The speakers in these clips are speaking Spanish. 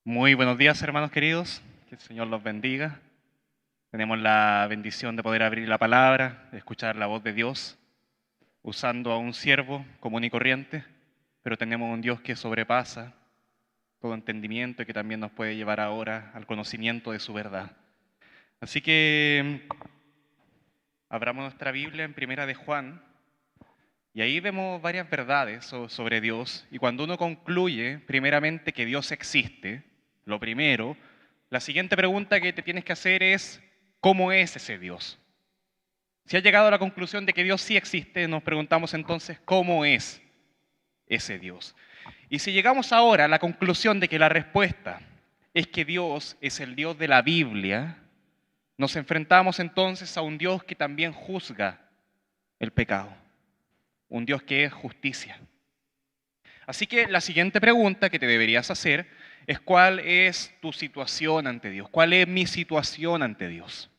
Muy buenos días, hermanos queridos. Que el Señor los bendiga. Tenemos la bendición de poder abrir la palabra, de escuchar la voz de Dios, usando a un siervo común y corriente, pero tenemos un Dios que sobrepasa todo entendimiento y que también nos puede llevar ahora al conocimiento de su verdad. Así que abramos nuestra Biblia en Primera de Juan, y ahí vemos varias verdades sobre Dios, y cuando uno concluye primeramente que Dios existe, lo primero, la siguiente pregunta que te tienes que hacer es, ¿cómo es ese Dios? Si has llegado a la conclusión de que Dios sí existe, nos preguntamos entonces, ¿cómo es ese Dios? Y si llegamos ahora a la conclusión de que la respuesta es que Dios es el Dios de la Biblia, nos enfrentamos entonces a un Dios que también juzga el pecado, un Dios que es justicia. Así que la siguiente pregunta que te deberías hacer es ¿cuál es tu situación ante Dios? ¿Cuál es mi situación ante Dios?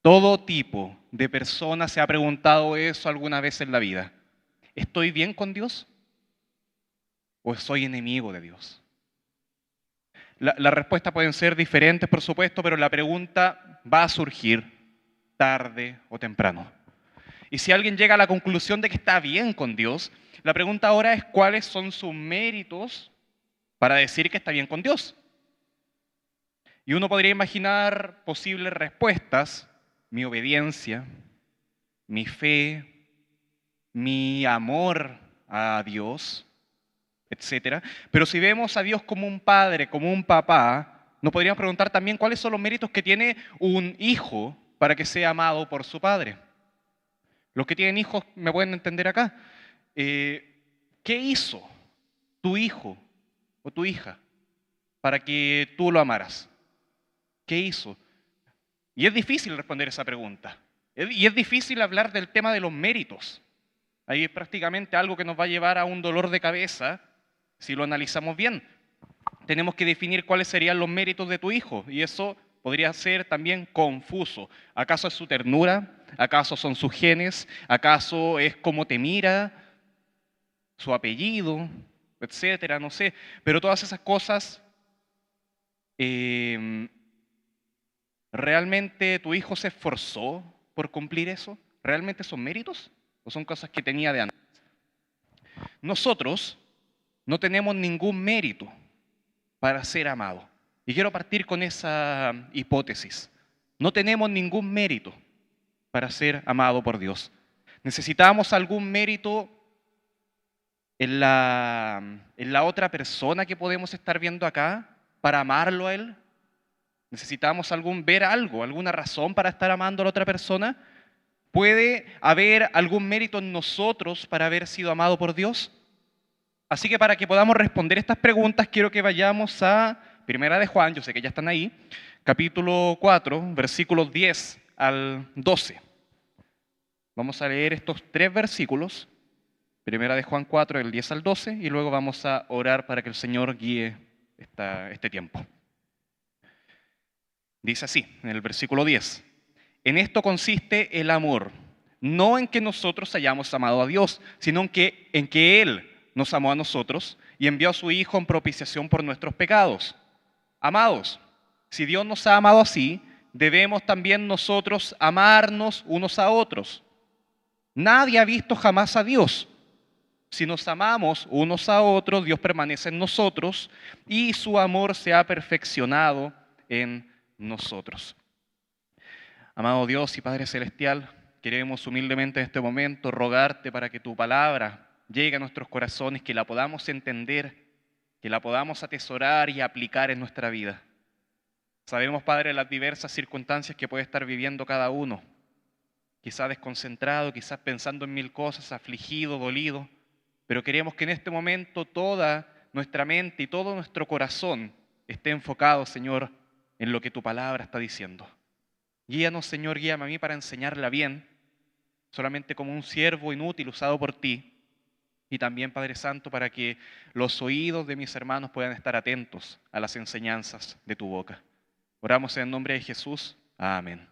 Todo tipo de persona se ha preguntado eso alguna vez en la vida. ¿Estoy bien con Dios o soy enemigo de Dios? Las respuestas pueden ser diferentes, por supuesto, pero la pregunta va a surgir tarde o temprano. Y si alguien llega a la conclusión de que está bien con Dios, la pregunta ahora es cuáles son sus méritos para decir que está bien con Dios. Y uno podría imaginar posibles respuestas: mi obediencia, mi fe, mi amor a Dios, etcétera. Pero si vemos a Dios como un padre, como un papá, nos podríamos preguntar también cuáles son los méritos que tiene un hijo para que sea amado por su padre. Los que tienen hijos me pueden entender acá. ¿Qué hizo tu hijo o tu hija para que tú lo amaras? ¿Qué hizo? Y es difícil responder esa pregunta. Y es difícil hablar del tema de los méritos. Ahí es prácticamente algo que nos va a llevar a un dolor de cabeza si lo analizamos bien. Tenemos que definir cuáles serían los méritos de tu hijo y eso podría ser también confuso. ¿Acaso es su ternura? ¿Acaso son sus genes? ¿Acaso es cómo te mira? ¿Su apellido? Etcétera, no sé. Pero todas esas cosas, ¿realmente tu hijo se esforzó por cumplir eso? ¿Realmente son méritos? ¿O son cosas que tenía de antes? Nosotros no tenemos ningún mérito para ser amados. Y quiero partir con esa hipótesis. No tenemos ningún mérito para ser amado por Dios. ¿Necesitamos algún mérito en la otra persona que podemos estar viendo acá para amarlo a Él? ¿Necesitamos ver algo, alguna razón para estar amando a la otra persona? ¿Puede haber algún mérito en nosotros para haber sido amado por Dios? Así que para que podamos responder estas preguntas, quiero que vayamos a Primera de Juan, yo sé que ya están ahí, capítulo 4, versículos 10 al 12. Vamos a leer estos tres versículos, Primera de Juan 4, del 10 al 12, y luego vamos a orar para que el Señor guíe este tiempo. Dice así, en el versículo 10, en esto consiste el amor, no en que nosotros hayamos amado a Dios, sino en que Él nos amó a nosotros y envió a su Hijo en propiciación por nuestros pecados. Amados, si Dios nos ha amado así, debemos también nosotros amarnos unos a otros. Nadie ha visto jamás a Dios. Si nos amamos unos a otros, Dios permanece en nosotros y su amor se ha perfeccionado en nosotros. Amado Dios y Padre Celestial, queremos humildemente en este momento rogarte para que tu palabra llegue a nuestros corazones, que la podamos entender, que la podamos atesorar y aplicar en nuestra vida. Sabemos, Padre, las diversas circunstancias que puede estar viviendo cada uno, quizás desconcentrado, quizás pensando en mil cosas, afligido, dolido, pero queremos que en este momento toda nuestra mente y todo nuestro corazón esté enfocado, Señor, en lo que tu palabra está diciendo. Guíanos, Señor, guíame a mí para enseñarla bien, solamente como un siervo inútil usado por ti, y también, Padre Santo, para que los oídos de mis hermanos puedan estar atentos a las enseñanzas de tu boca. Oramos en el nombre de Jesús. Amén.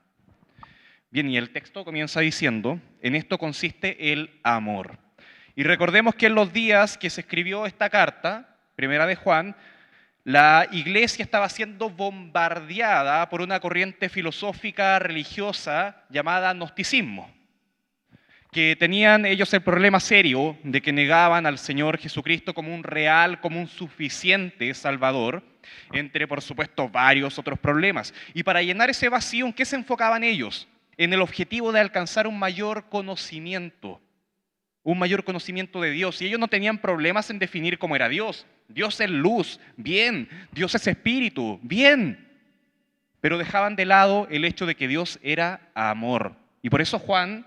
Bien, y el texto comienza diciendo, en esto consiste el amor. Y recordemos que en los días que se escribió esta carta, Primera de Juan, la iglesia estaba siendo bombardeada por una corriente filosófica religiosa llamada gnosticismo, que tenían ellos el problema serio de que negaban al Señor Jesucristo como un real, como un suficiente Salvador, entre, por supuesto, varios otros problemas. Y para llenar ese vacío, ¿en qué se enfocaban ellos? En el objetivo de alcanzar un mayor conocimiento de Dios. Y ellos no tenían problemas en definir cómo era Dios. Dios es luz, bien. Dios es espíritu, bien. Pero dejaban de lado el hecho de que Dios era amor. Y por eso Juan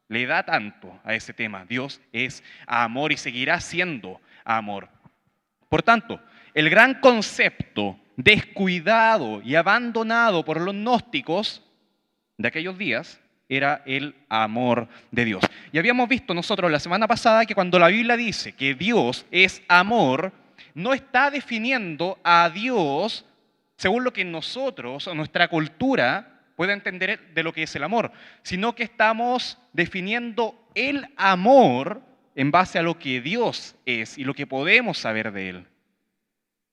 le da tanto a ese tema. Dios es amor y seguirá siendo amor. Por tanto, el gran concepto descuidado y abandonado por los gnósticos de aquellos días era el amor de Dios. Y habíamos visto nosotros la semana pasada que cuando la Biblia dice que Dios es amor, no está definiendo a Dios según lo que nosotros o nuestra cultura puede entender de lo que es el amor, sino que estamos definiendo el amor en base a lo que Dios es y lo que podemos saber de Él.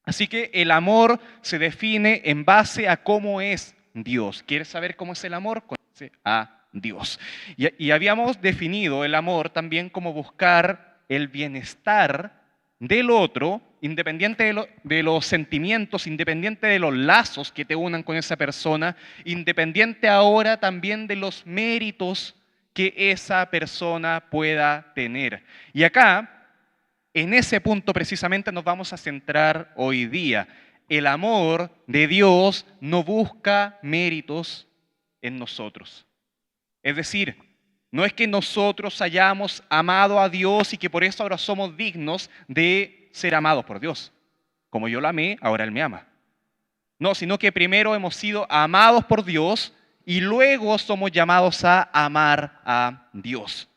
Así que el amor se define en base a cómo es Dios. ¿Quieres saber cómo es el amor? Conoce a Dios. Y habíamos definido el amor también como buscar el bienestar del otro, independiente de los sentimientos, independiente de los lazos que te unan con esa persona, independiente ahora también de los méritos que esa persona pueda tener. Y acá, en ese punto precisamente nos vamos a centrar hoy día. El amor de Dios no busca méritos en nosotros. Es decir, no es que nosotros hayamos amado a Dios y que por eso ahora somos dignos de ser amados por Dios. Como yo lo amé, ahora Él me ama. No, sino que primero hemos sido amados por Dios y luego somos llamados a amar a Dios.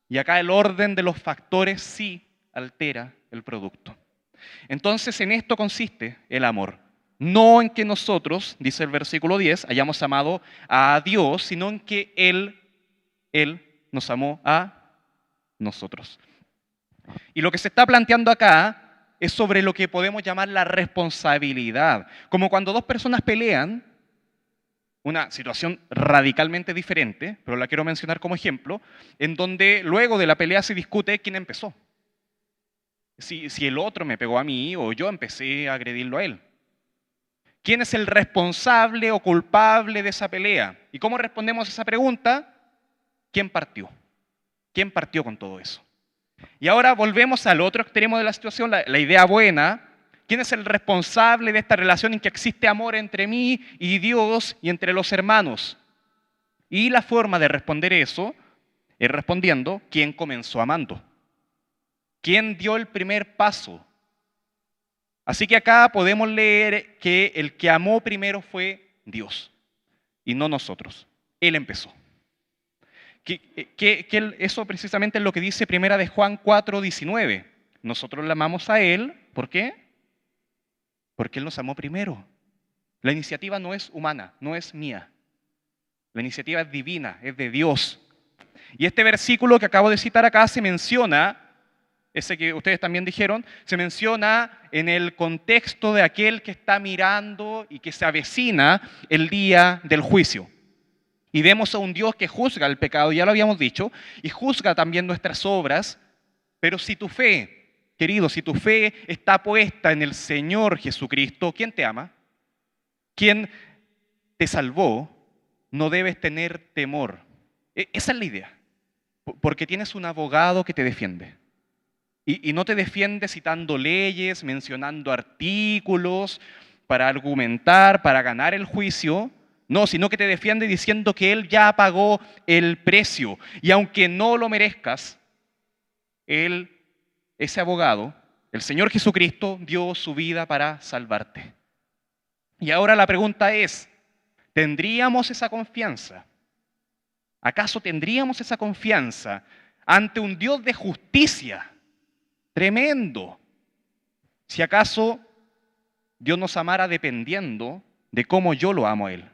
Y acá el orden de los factores sí altera el producto. Entonces en esto consiste el amor. No en que nosotros, dice el versículo 10, hayamos amado a Dios, sino en que Él nos amó a nosotros. Y lo que se está planteando acá es sobre lo que podemos llamar la responsabilidad. Como cuando dos personas pelean, una situación radicalmente diferente, pero la quiero mencionar como ejemplo, en donde luego de la pelea se discute quién empezó. Si el otro me pegó a mí o yo empecé a agredirlo a él. ¿Quién es el responsable o culpable de esa pelea? ¿Y cómo respondemos a esa pregunta? ¿Quién partió? ¿Quién partió con todo eso? Y ahora volvemos al otro extremo de la situación, la idea buena. ¿Quién es el responsable de esta relación en que existe amor entre mí y Dios y entre los hermanos? Y la forma de responder eso es respondiendo quién comenzó amando. ¿Quién dio el primer paso? Así que acá podemos leer que el que amó primero fue Dios y no nosotros. Él empezó. Eso precisamente es lo que dice primera de Juan 4:19. Nosotros le amamos a Él, ¿por qué? Porque Él nos amó primero. La iniciativa no es humana, no es mía. La iniciativa es divina, es de Dios. Y este versículo que acabo de citar acá se menciona, ese que ustedes también dijeron, se menciona en el contexto de aquel que está mirando y que se avecina el día del juicio. Y vemos a un Dios que juzga el pecado, ya lo habíamos dicho, y juzga también nuestras obras, pero si tu fe, querido, si tu fe está puesta en el Señor Jesucristo, ¿quién te ama? ¿Quién te salvó? No debes tener temor. Esa es la idea, porque tienes un abogado que te defiende. Y no te defiende citando leyes, mencionando artículos para argumentar, para ganar el juicio. No, sino que te defiende diciendo que Él ya pagó el precio. Y aunque no lo merezcas, Él, ese abogado, el Señor Jesucristo, dio su vida para salvarte. Y ahora la pregunta es, ¿tendríamos esa confianza? ¿Acaso tendríamos esa confianza ante un Dios de justicia tremendo? Si acaso Dios nos amara dependiendo de cómo yo lo amo a Él,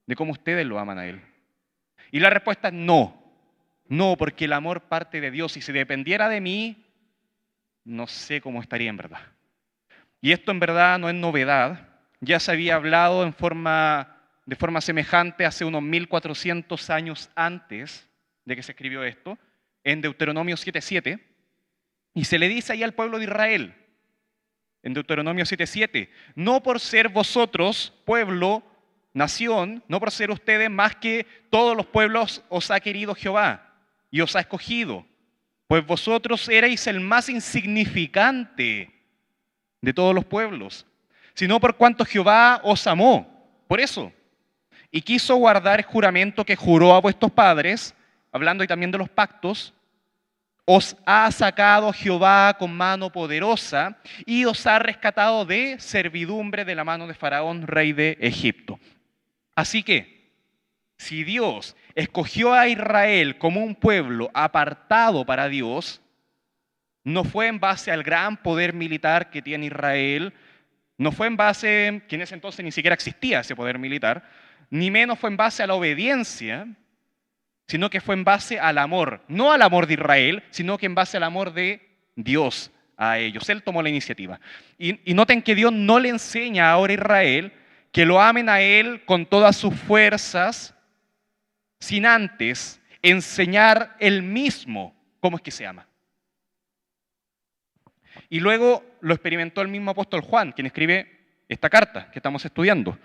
de cómo ustedes lo aman a Él. Y la respuesta es no. No, porque el amor parte de Dios y si dependiera de mí, no sé cómo estaría en verdad. Y esto en verdad no es novedad, ya se había hablado de forma semejante hace unos 1400 años antes de que se escribió esto, en Deuteronomio 7:7, y se le dice ahí al pueblo de Israel, en Deuteronomio 7:7, no por ser vosotros pueblo, nación, no por ser ustedes más que todos los pueblos os ha querido Jehová y os ha escogido, pues vosotros erais el más insignificante de todos los pueblos, sino por cuanto Jehová os amó, por eso, y quiso guardar el juramento que juró a vuestros padres, hablando y también de los pactos, os ha sacado Jehová con mano poderosa y os ha rescatado de servidumbre de la mano de Faraón, rey de Egipto. Así que, si Dios escogió a Israel como un pueblo apartado para Dios, no fue en base al gran poder militar que tiene Israel, no fue en base, que en ese entonces ni siquiera existía ese poder militar, ni menos fue en base a la obediencia, sino que fue en base al amor, no al amor de Israel, sino que en base al amor de Dios a ellos. Él tomó la iniciativa. Y noten que Dios no le enseña ahora a Israel que lo amen a Él con todas sus fuerzas, sin antes enseñar Él mismo cómo es que se ama. Y luego lo experimentó el mismo apóstol Juan, quien escribe esta carta que estamos estudiando.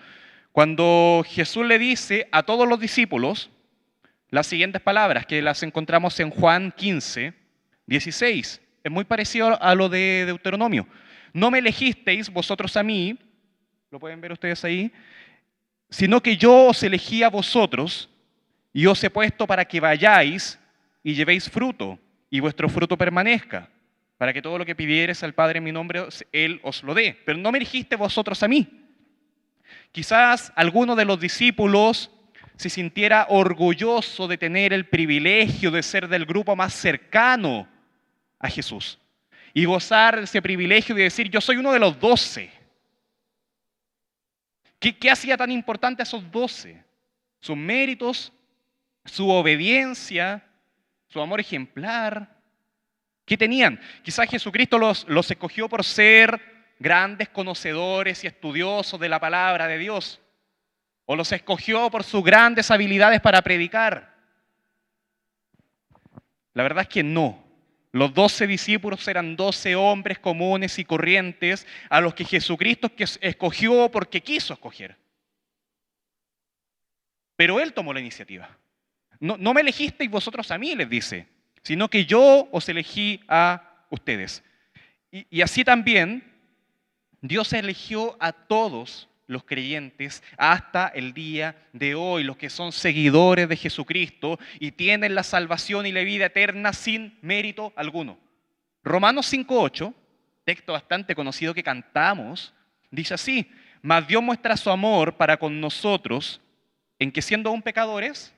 Cuando Jesús le dice a todos los discípulos las siguientes palabras, que las encontramos en Juan 15:16. Es muy parecido a lo de Deuteronomio. No me elegisteis vosotros a mí, lo pueden ver ustedes ahí, sino que yo os elegí a vosotros y os he puesto para que vayáis y llevéis fruto y vuestro fruto permanezca, para que todo lo que pidiereis al Padre en mi nombre, Él os lo dé. Pero no me elegiste vosotros a mí. Quizás alguno de los discípulos se sintiera orgulloso de tener el privilegio de ser del grupo más cercano a Jesús y gozar de ese privilegio de decir, yo soy uno de los 12. ¿Qué hacía tan importante a esos 12? Sus méritos, su obediencia, su amor ejemplar. ¿Qué tenían? Quizás Jesucristo los escogió por ser grandes conocedores y estudiosos de la palabra de Dios. O los escogió por sus grandes habilidades para predicar. La verdad es que no. Los 12 discípulos eran 12 hombres comunes y corrientes a los que Jesucristo escogió porque quiso escoger. Pero Él tomó la iniciativa. No me elegisteis vosotros a mí, les dice, sino que yo os elegí a ustedes. Y así también Dios eligió a todos los creyentes hasta el día de hoy, los que son seguidores de Jesucristo y tienen la salvación y la vida eterna sin mérito alguno. Romanos 5:8, texto bastante conocido que cantamos, dice así, mas Dios muestra su amor para con nosotros en que siendo aún pecadores,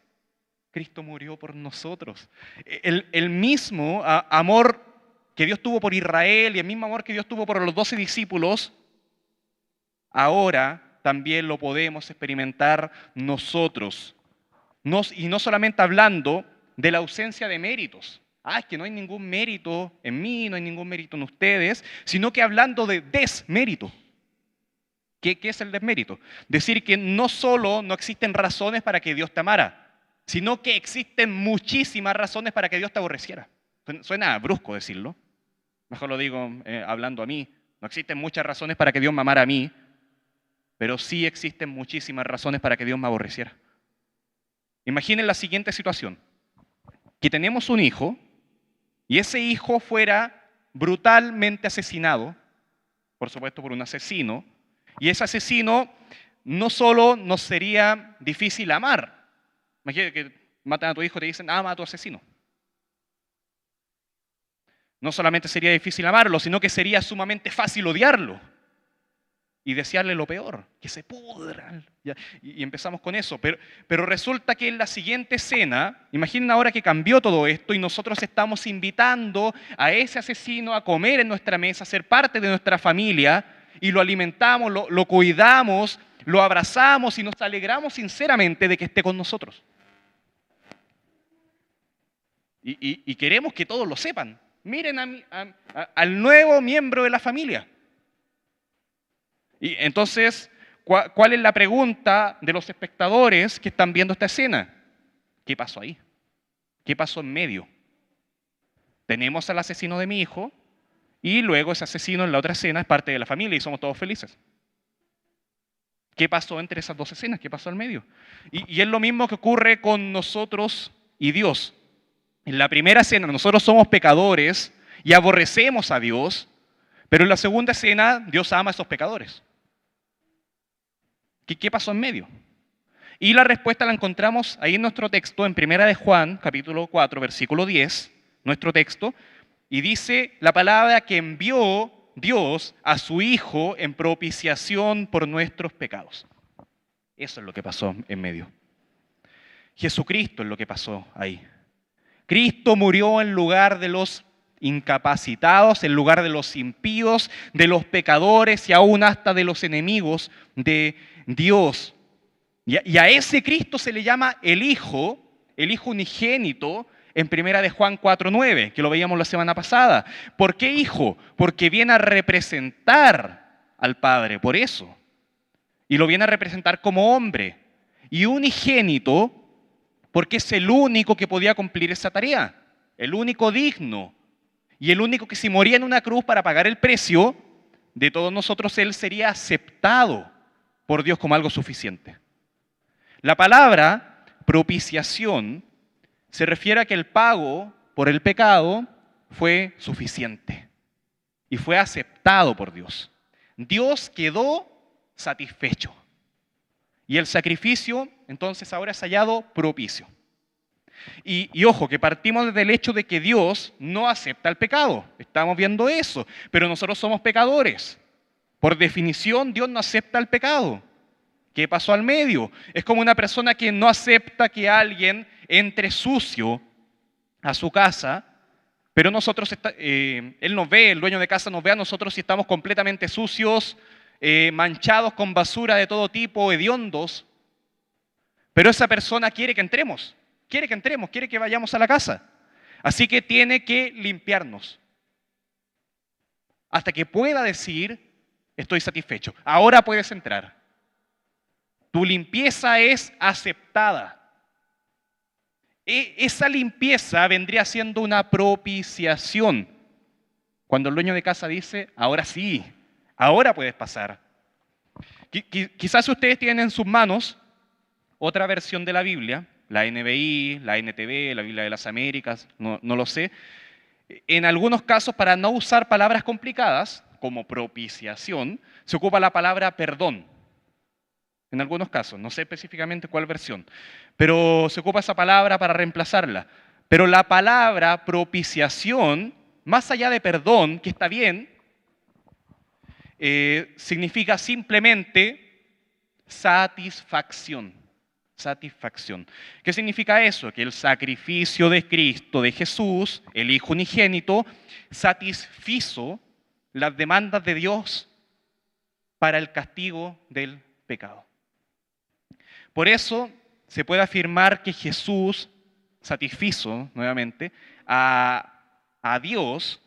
Cristo murió por nosotros. El mismo amor que Dios tuvo por Israel y el mismo amor que Dios tuvo por los 12 discípulos, ahora también lo podemos experimentar nosotros. Y no solamente hablando de la ausencia de méritos. Es que no hay ningún mérito en mí, no hay ningún mérito en ustedes, sino que hablando de desmérito. ¿Qué es el desmérito? Decir que no solo no existen razones para que Dios te amara, sino que existen muchísimas razones para que Dios te aborreciera. Suena brusco decirlo. Mejor lo digo hablando a mí. No existen muchas razones para que Dios me amara a mí, pero sí existen muchísimas razones para que Dios me aborreciera. Imaginen la siguiente situación. Que tenemos un hijo y ese hijo fuera brutalmente asesinado, por supuesto por un asesino, y ese asesino no solo nos sería difícil amar. Imagínate que matan a tu hijo y te dicen, ama a tu asesino. No solamente sería difícil amarlo, sino que sería sumamente fácil odiarlo y desearle lo peor, que se pudra. Y empezamos con eso. Pero resulta que en la siguiente escena, imaginen ahora que cambió todo esto y nosotros estamos invitando a ese asesino a comer en nuestra mesa, a ser parte de nuestra familia, y lo alimentamos, lo cuidamos, lo abrazamos y nos alegramos sinceramente de que esté con nosotros. Y queremos que todos lo sepan. Miren al nuevo miembro de la familia. Y entonces, ¿cuál es la pregunta de los espectadores que están viendo esta escena? ¿Qué pasó ahí? ¿Qué pasó en medio? Tenemos al asesino de mi hijo y luego ese asesino en la otra escena es parte de la familia y somos todos felices. ¿Qué pasó entre esas dos escenas? ¿Qué pasó al medio? Y es lo mismo que ocurre con nosotros y Dios. En la primera escena nosotros somos pecadores y aborrecemos a Dios, pero en la segunda escena Dios ama a esos pecadores. ¿Qué pasó en medio? Y la respuesta la encontramos ahí en nuestro texto, en Primera de Juan, capítulo 4, versículo 10, nuestro texto, y dice la palabra que envió Dios a su Hijo en propiciación por nuestros pecados. Eso es lo que pasó en medio. Jesucristo es lo que pasó ahí. Cristo murió en lugar de los incapacitados, en lugar de los impíos, de los pecadores y aún hasta de los enemigos de Dios. Y a ese Cristo se le llama el Hijo unigénito, en Primera de Juan 4:9, que lo veíamos la semana pasada. ¿Por qué Hijo? Porque viene a representar al Padre, por eso. Y lo viene a representar como hombre. Y unigénito, porque es el único que podía cumplir esa tarea, el único digno. Y el único que si moría en una cruz para pagar el precio de todos nosotros, Él sería aceptado por Dios como algo suficiente. La palabra propiciación se refiere a que el pago por el pecado fue suficiente y fue aceptado por Dios. Dios quedó satisfecho. Y el sacrificio, entonces, ahora es hallado propicio. Y ojo, que partimos desde el hecho de que Dios no acepta el pecado. Estamos viendo eso. Pero nosotros somos pecadores. Por definición, Dios no acepta el pecado. ¿Qué pasó al medio? Es como una persona que no acepta que alguien entre sucio a su casa, pero nosotros, él nos ve, el dueño de casa nos ve a nosotros si estamos completamente sucios, manchados con basura de todo tipo, hediondos, pero esa persona quiere que entremos, quiere que vayamos a la casa. Así que tiene que limpiarnos hasta que pueda decir, estoy satisfecho, ahora puedes entrar. Tu limpieza es aceptada. Esa limpieza vendría siendo una propiciación. Cuando el dueño de casa dice, ahora sí, ahora puedes pasar. Quizás ustedes tienen en sus manos otra versión de la Biblia, la NBI, la NTV, la Biblia de las Américas, no lo sé. En algunos casos, para no usar palabras complicadas, como propiciación, se ocupa la palabra perdón. En algunos casos, no sé específicamente cuál versión, pero se ocupa esa palabra para reemplazarla. Pero la palabra propiciación, más allá de perdón, que está bien, significa simplemente satisfacción. Satisfacción. ¿Qué significa eso? Que el sacrificio de Cristo, de Jesús, el Hijo unigénito, satisfizo las demandas de Dios para el castigo del pecado. Por eso se puede afirmar que Jesús satisfizo, nuevamente, a Dios,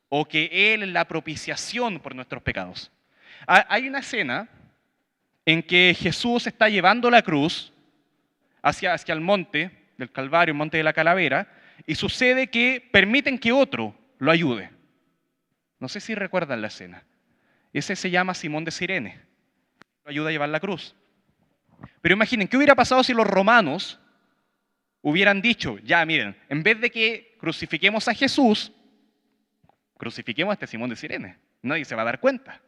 o que Él es la propiciación por nuestros pecados. Hay una escena en que Jesús está llevando la cruz hacia el monte del Calvario, el monte de la Calavera, y sucede que permiten que otro lo ayude. No sé si recuerdan la escena. Ese se llama Simón de Cirene. Lo ayuda a llevar la cruz. Pero imaginen, ¿qué hubiera pasado si los romanos hubieran dicho, ya miren, en vez de que crucifiquemos a Jesús, crucifiquemos a este Simón de Cirene? Nadie se va a dar cuenta.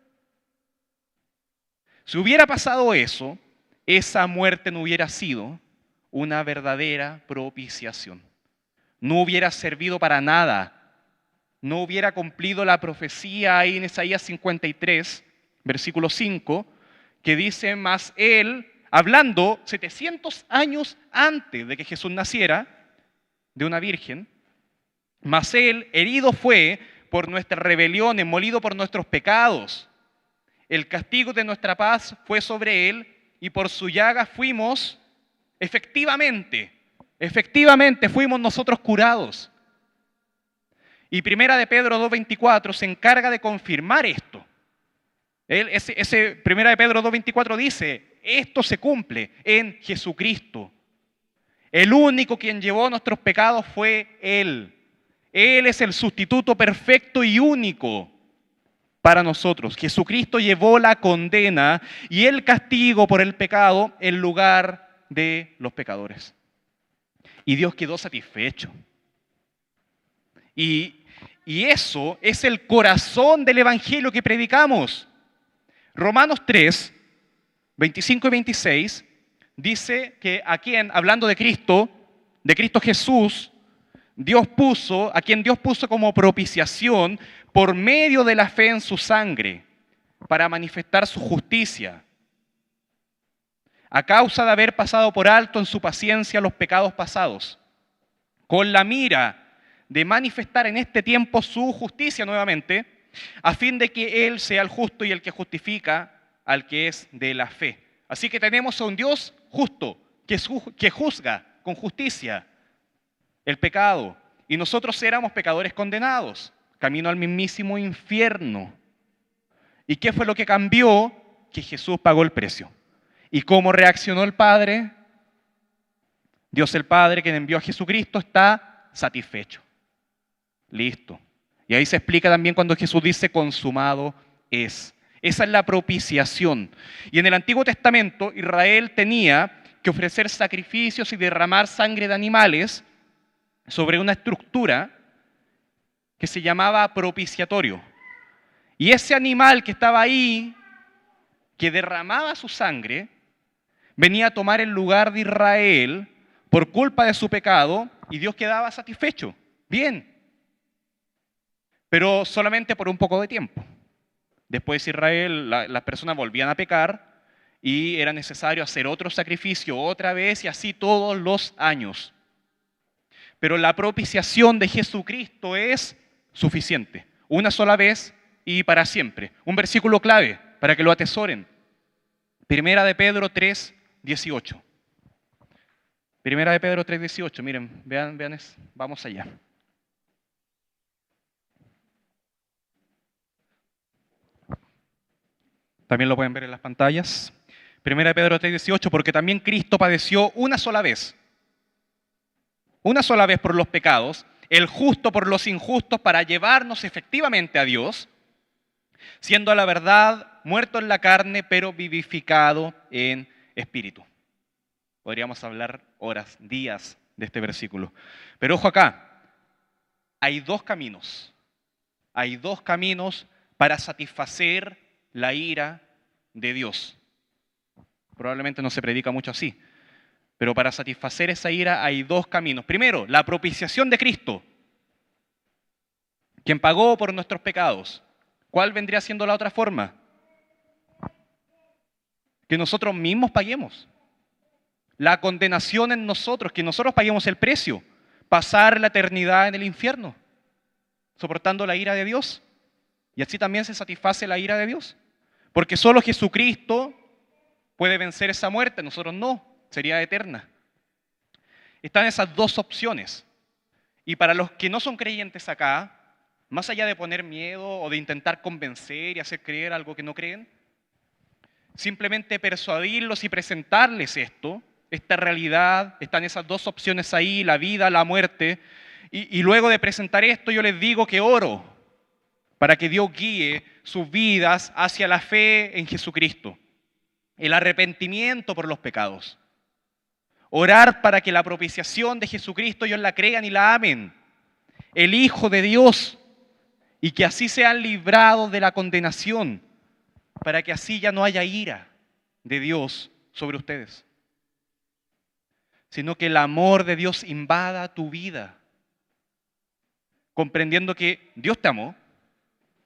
Si hubiera pasado eso, esa muerte no hubiera sido una verdadera propiciación. No hubiera servido para nada. No hubiera cumplido la profecía ahí en Isaías 53, versículo 5, que dice, mas él, hablando 700 años antes de que Jesús naciera, de una virgen, mas él herido fue por nuestras rebeliones, molido por nuestros pecados. El castigo de nuestra paz fue sobre él y por su llaga fuimos, efectivamente fuimos nosotros curados. Y Primera de Pedro 2:24 se encarga de confirmar esto. Primera de Pedro 2:24 dice, esto se cumple en Jesucristo. El único quien llevó nuestros pecados fue Él. Él es el sustituto perfecto y único para nosotros. Jesucristo llevó la condena y el castigo por el pecado en lugar de los pecadores. Y Dios quedó satisfecho. Y eso es el corazón del evangelio que predicamos. Romanos 3, 25 y 26, dice que hablando de Cristo Jesús, a quien Dios puso como propiciación por medio de la fe en su sangre, para manifestar su justicia, a causa de haber pasado por alto en su paciencia los pecados pasados, con la mira de manifestar en este tiempo su justicia nuevamente, a fin de que Él sea el justo y el que justifica al que es de la fe. Así que tenemos a un Dios justo, que juzga con justicia el pecado. Y nosotros éramos pecadores condenados, camino al mismísimo infierno. ¿Y qué fue lo que cambió? Que Jesús pagó el precio. ¿Y cómo reaccionó el Padre? Dios el Padre, quien envió a Jesucristo, está satisfecho. Listo. Y ahí se explica también cuando Jesús dice consumado es. Esa es la propiciación. Y en el Antiguo Testamento Israel tenía que ofrecer sacrificios y derramar sangre de animales sobre una estructura que se llamaba propiciatorio. Y ese animal que estaba ahí, que derramaba su sangre, venía a tomar el lugar de Israel por culpa de su pecado y Dios quedaba satisfecho. Bien. Pero solamente por un poco de tiempo. Después Israel, las personas volvían a pecar y era necesario hacer otro sacrificio otra vez y así todos los años. Pero la propiciación de Jesucristo es suficiente. Una sola vez y para siempre. Un versículo clave para que lo atesoren. Primera de Pedro 3:18. Primera de Pedro 3:18. Miren, vean, vamos allá. También lo pueden ver en las pantallas. Primera de Pedro 3:18, porque también Cristo padeció una sola vez por los pecados, el justo por los injustos, para llevarnos efectivamente a Dios, siendo a la verdad muerto en la carne, pero vivificado en espíritu. Podríamos hablar horas, días de este versículo. Pero ojo acá, hay dos caminos para satisfacer la ira de Dios. Probablemente no se predica mucho así, pero para satisfacer esa ira hay dos caminos. Primero, la propiciación de Cristo, quien pagó por nuestros pecados. ¿Cuál vendría siendo la otra forma? Que nosotros mismos paguemos. La condenación en nosotros, que nosotros paguemos el precio. Pasar la eternidad en el infierno, soportando la ira de Dios. Y así también se satisface la ira de Dios. Porque solo Jesucristo puede vencer esa muerte, nosotros no, sería eterna. Están esas dos opciones. Y para los que no son creyentes acá, más allá de poner miedo o de intentar convencer y hacer creer algo que no creen, simplemente persuadirlos y presentarles esta realidad, están esas dos opciones ahí, la vida, la muerte. Y luego de presentar esto, yo les digo que oro para que Dios guíe sus vidas hacia la fe en Jesucristo, el arrepentimiento por los pecados. Orar para que la propiciación de Jesucristo ellos la crean y la amen, el Hijo de Dios, y que así sean librados de la condenación, para que así ya no haya ira de Dios sobre ustedes, sino que el amor de Dios invada tu vida, comprendiendo que Dios te amó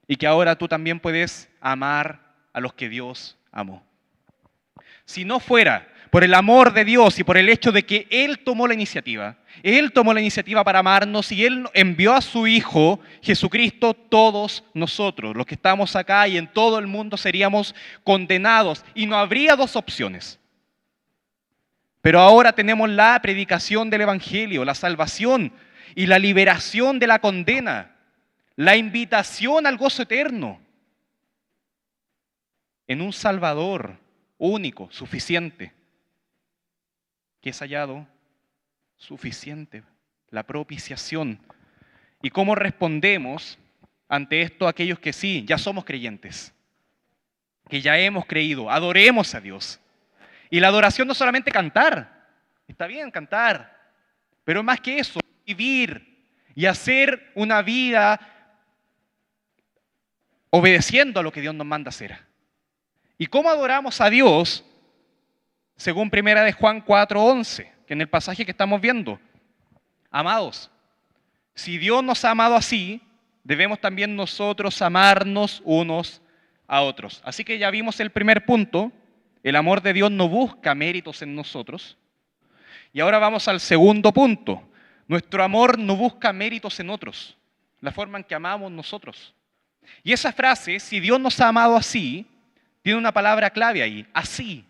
y que ahora tú también puedes amar a los que Dios amó. Si no fuera por el amor de Dios y por el hecho de que Él tomó la iniciativa para amarnos y Él envió a su Hijo Jesucristo, todos nosotros, los que estamos acá y en todo el mundo, seríamos condenados y no habría dos opciones. Pero ahora tenemos la predicación del Evangelio, la salvación y la liberación de la condena, la invitación al gozo eterno. en un Salvador único, suficiente, que es hallado suficiente, la propiciación. ¿Y cómo respondemos ante esto aquellos que sí, ya somos creyentes, que ya hemos creído? Adoremos a Dios. Y la adoración no es solamente cantar, está bien cantar, pero más que eso, vivir y hacer una vida obedeciendo a lo que Dios nos manda hacer. ¿Y cómo adoramos a Dios? Según 1 de Juan 4:11, que en el pasaje que estamos viendo. Amados, si Dios nos ha amado así, debemos también nosotros amarnos unos a otros. Así que ya vimos el primer punto, el amor de Dios no busca méritos en nosotros. Y ahora vamos al segundo punto, nuestro amor no busca méritos en otros, la forma en que amamos nosotros. Y esa frase, si Dios nos ha amado así, tiene una palabra clave ahí, así.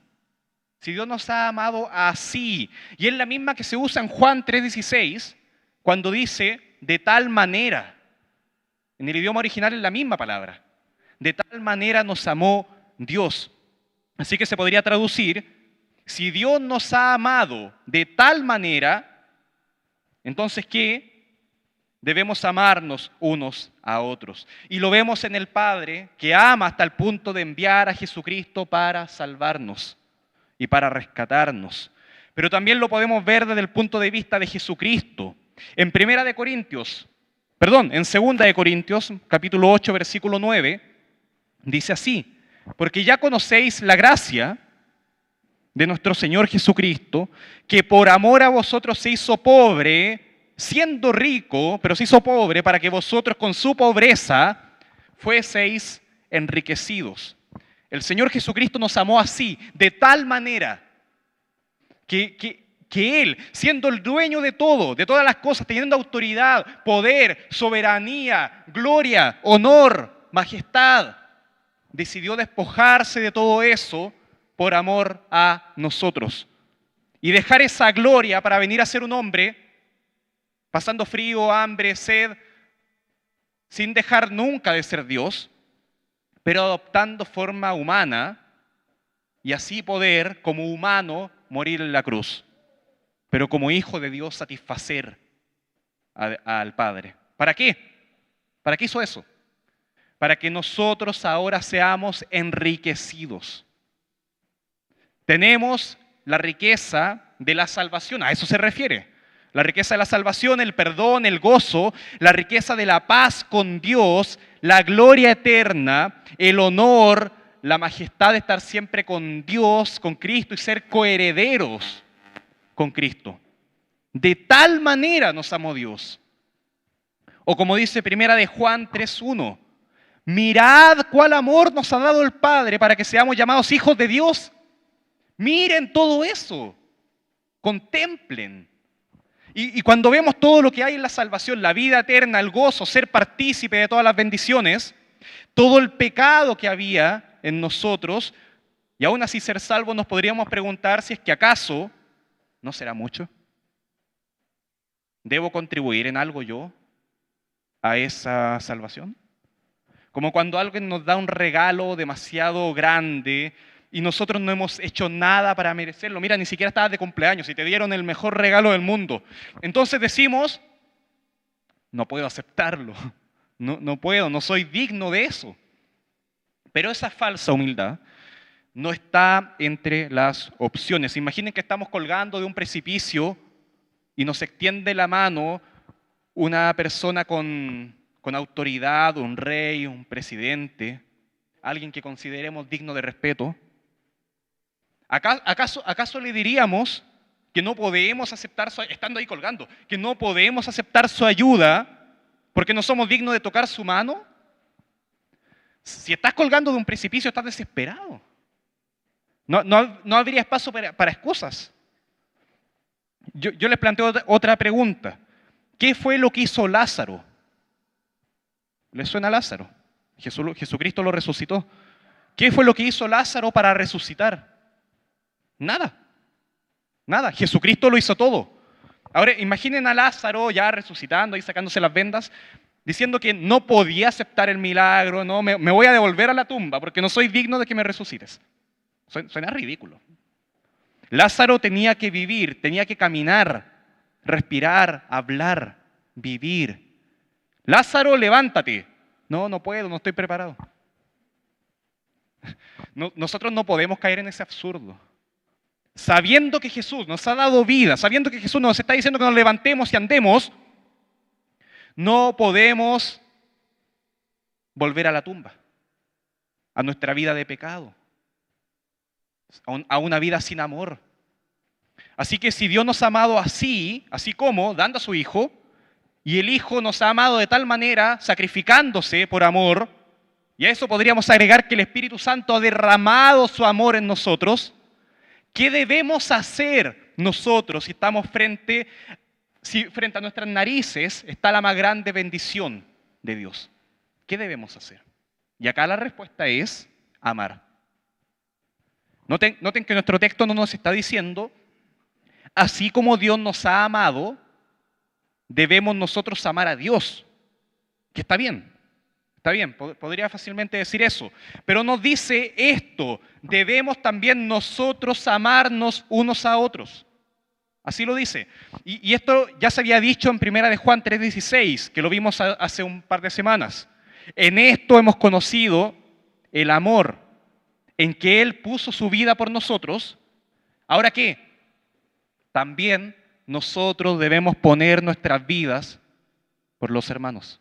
Si Dios nos ha amado así. Y es la misma que se usa en Juan 3:16, cuando dice de tal manera. En el idioma original es la misma palabra. De tal manera nos amó Dios. Así que se podría traducir, si Dios nos ha amado de tal manera, entonces ¿qué? Debemos amarnos unos a otros. Y lo vemos en el Padre, que ama hasta el punto de enviar a Jesucristo para salvarnos y para rescatarnos. Pero también lo podemos ver desde el punto de vista de Jesucristo. En 2 de Corintios, capítulo 8, versículo 9, dice así: porque ya conocéis la gracia de nuestro Señor Jesucristo, que por amor a vosotros se hizo pobre, siendo rico, pero se hizo pobre para que vosotros con su pobreza fueseis enriquecidos. El Señor Jesucristo nos amó así, de tal manera que Él, siendo el dueño de todo, de todas las cosas, teniendo autoridad, poder, soberanía, gloria, honor, majestad, decidió despojarse de todo eso por amor a nosotros. Y dejar esa gloria para venir a ser un hombre, pasando frío, hambre, sed, sin dejar nunca de ser Dios, pero adoptando forma humana y así poder, como humano, morir en la cruz. Pero como hijo de Dios, satisfacer al Padre. ¿Para qué? ¿Para qué hizo eso? Para que nosotros ahora seamos enriquecidos. Tenemos la riqueza de la salvación, a eso se refiere. La riqueza de la salvación, el perdón, el gozo, la riqueza de la paz con Dios, la gloria eterna, el honor, la majestad de estar siempre con Dios, con Cristo y ser coherederos con Cristo. De tal manera nos amó Dios. O como dice 1 de Juan 3:1, mirad cuál amor nos ha dado el Padre para que seamos llamados hijos de Dios. Miren todo eso, contemplen. Y cuando vemos todo lo que hay en la salvación, la vida eterna, el gozo, ser partícipe de todas las bendiciones, todo el pecado que había en nosotros, y aún así ser salvos, nos podríamos preguntar si es que acaso no será mucho. ¿Debo contribuir en algo yo a esa salvación? Como cuando alguien nos da un regalo demasiado grande y nosotros no hemos hecho nada para merecerlo. Mira, ni siquiera estabas de cumpleaños y te dieron el mejor regalo del mundo. Entonces decimos, no puedo aceptarlo, no puedo, no soy digno de eso. Pero esa falsa humildad no está entre las opciones. Imaginen que estamos colgando de un precipicio y nos extiende la mano una persona con autoridad, un rey, un presidente, alguien que consideremos digno de respeto. ¿Acaso le diríamos que no podemos aceptar, estando ahí colgando, que no podemos aceptar su ayuda porque no somos dignos de tocar su mano? Si estás colgando de un precipicio, estás desesperado. No habría espacio para excusas. Yo les planteo otra pregunta. ¿Qué fue lo que hizo Lázaro? ¿Les suena a Lázaro? Jesucristo lo resucitó. ¿Qué fue lo que hizo Lázaro para resucitar? Nada. Jesucristo lo hizo todo. Ahora imaginen a Lázaro ya resucitando y sacándose las vendas diciendo que no podía aceptar el milagro, no, me voy a devolver a la tumba porque no soy digno de que me resucites. Suena ridículo. Lázaro tenía que vivir, tenía que caminar, respirar, hablar, vivir. Lázaro, levántate. No, no puedo, no estoy preparado. Nosotros no podemos caer en ese absurdo. Sabiendo que Jesús nos ha dado vida, sabiendo que Jesús nos está diciendo que nos levantemos y andemos, no podemos volver a la tumba, a nuestra vida de pecado, a una vida sin amor. Así que si Dios nos ha amado así como dando a su Hijo, y el Hijo nos ha amado de tal manera, sacrificándose por amor, y a eso podríamos agregar que el Espíritu Santo ha derramado su amor en nosotros, ¿qué debemos hacer nosotros si estamos frente a nuestras narices está la más grande bendición de Dios? ¿Qué debemos hacer? Y acá la respuesta es amar. Noten que nuestro texto no nos está diciendo, así como Dios nos ha amado, debemos nosotros amar a Dios. Que está bien, podría fácilmente decir eso. Pero nos dice esto, debemos también nosotros amarnos unos a otros. Así lo dice. Y esto ya se había dicho en 1 de Juan 3:16, que lo vimos hace un par de semanas. En esto hemos conocido el amor, en que Él puso su vida por nosotros. ¿Ahora qué? También nosotros debemos poner nuestras vidas por los hermanos.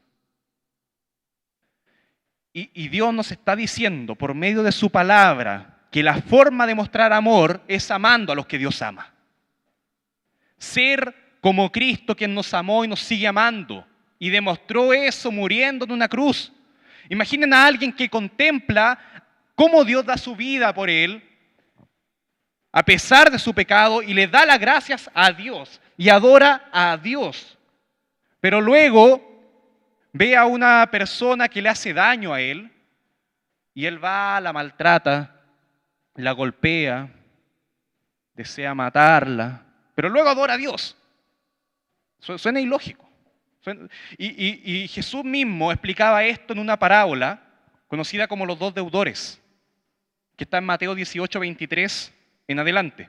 Y Dios nos está diciendo por medio de su palabra que la forma de mostrar amor es amando a los que Dios ama. Ser como Cristo, quien nos amó y nos sigue amando y demostró eso muriendo en una cruz. Imaginen a alguien que contempla cómo Dios da su vida por él a pesar de su pecado y le da las gracias a Dios y adora a Dios. Pero luego ve a una persona que le hace daño a él y él va, la maltrata, la golpea, desea matarla, pero luego adora a Dios. Suena ilógico. Y Jesús mismo explicaba esto en una parábola conocida como los dos deudores, que está en Mateo 18:23 en adelante.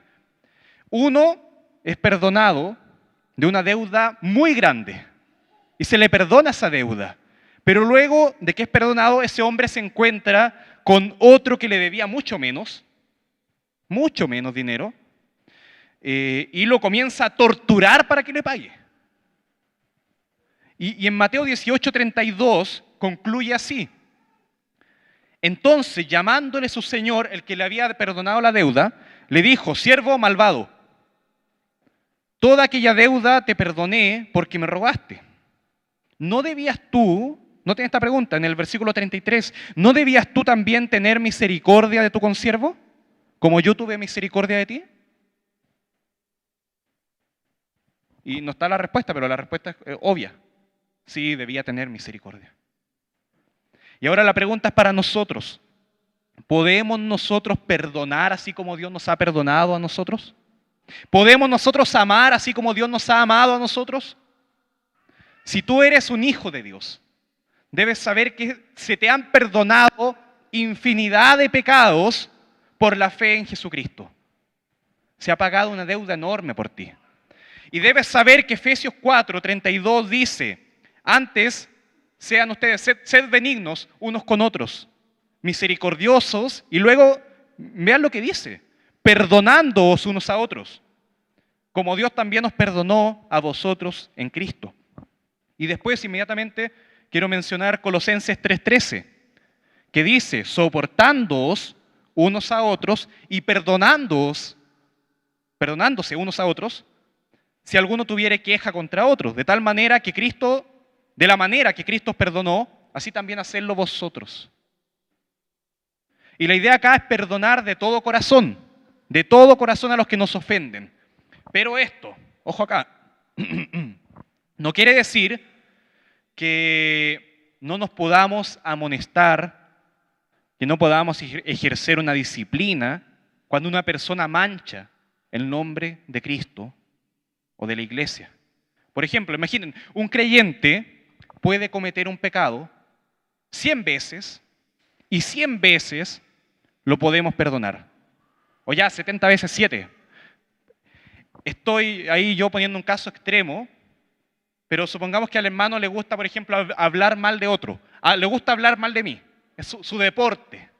Uno es perdonado de una deuda muy grande y se le perdona esa deuda. Pero luego de que es perdonado, ese hombre se encuentra con otro que le debía mucho menos dinero, y lo comienza a torturar para que le pague. Y en Mateo 18:32 concluye así. Entonces, llamándole su señor, el que le había perdonado la deuda, le dijo: siervo malvado, toda aquella deuda te perdoné porque me robaste. ¿No debías tú, noten esta pregunta en el versículo 33, ¿no debías tú también tener misericordia de tu consiervo, como yo tuve misericordia de ti? Y no está la respuesta, pero la respuesta es obvia. Sí, debía tener misericordia. Y ahora la pregunta es para nosotros. ¿Podemos nosotros perdonar así como Dios nos ha perdonado a nosotros? ¿Podemos nosotros amar así como Dios nos ha amado a nosotros? Si tú eres un hijo de Dios, debes saber que se te han perdonado infinidad de pecados por la fe en Jesucristo. Se ha pagado una deuda enorme por ti. Y debes saber que Efesios 4:32 dice: antes, sean ustedes, sed benignos unos con otros, misericordiosos, y luego, vean lo que dice, perdonándoos unos a otros, como Dios también os perdonó a vosotros en Cristo. Y después, inmediatamente, quiero mencionar Colosenses 3:13, que dice: soportándoos unos a otros y perdonándose unos a otros, si alguno tuviere queja contra otros, de la manera que Cristo os perdonó, así también hacedlo vosotros. Y la idea acá es perdonar de todo corazón a los que nos ofenden. Pero esto, ojo acá, no quiere decir que no nos podamos amonestar, que no podamos ejercer una disciplina cuando una persona mancha el nombre de Cristo o de la iglesia. Por ejemplo, imaginen, un creyente puede cometer un pecado 100 veces y 100 veces lo podemos perdonar. O ya 70 veces 7. Estoy ahí yo poniendo un caso extremo, pero supongamos que al hermano le gusta, por ejemplo, hablar mal de otro. Le gusta hablar mal de mí. Es su deporte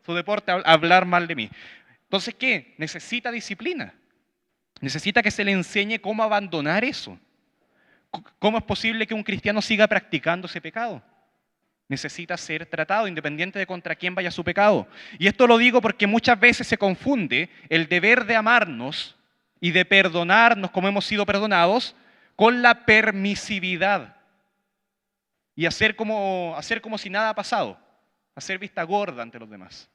hablar mal de mí. Entonces, ¿qué? Necesita disciplina. Necesita que se le enseñe cómo abandonar eso. ¿Cómo es posible que un cristiano siga practicando ese pecado? Necesita ser tratado independiente de contra quién vaya su pecado. Y esto lo digo porque muchas veces se confunde el deber de amarnos y de perdonarnos como hemos sido perdonados con la permisividad y hacer como si nada ha pasado, hacer vista gorda ante los demás.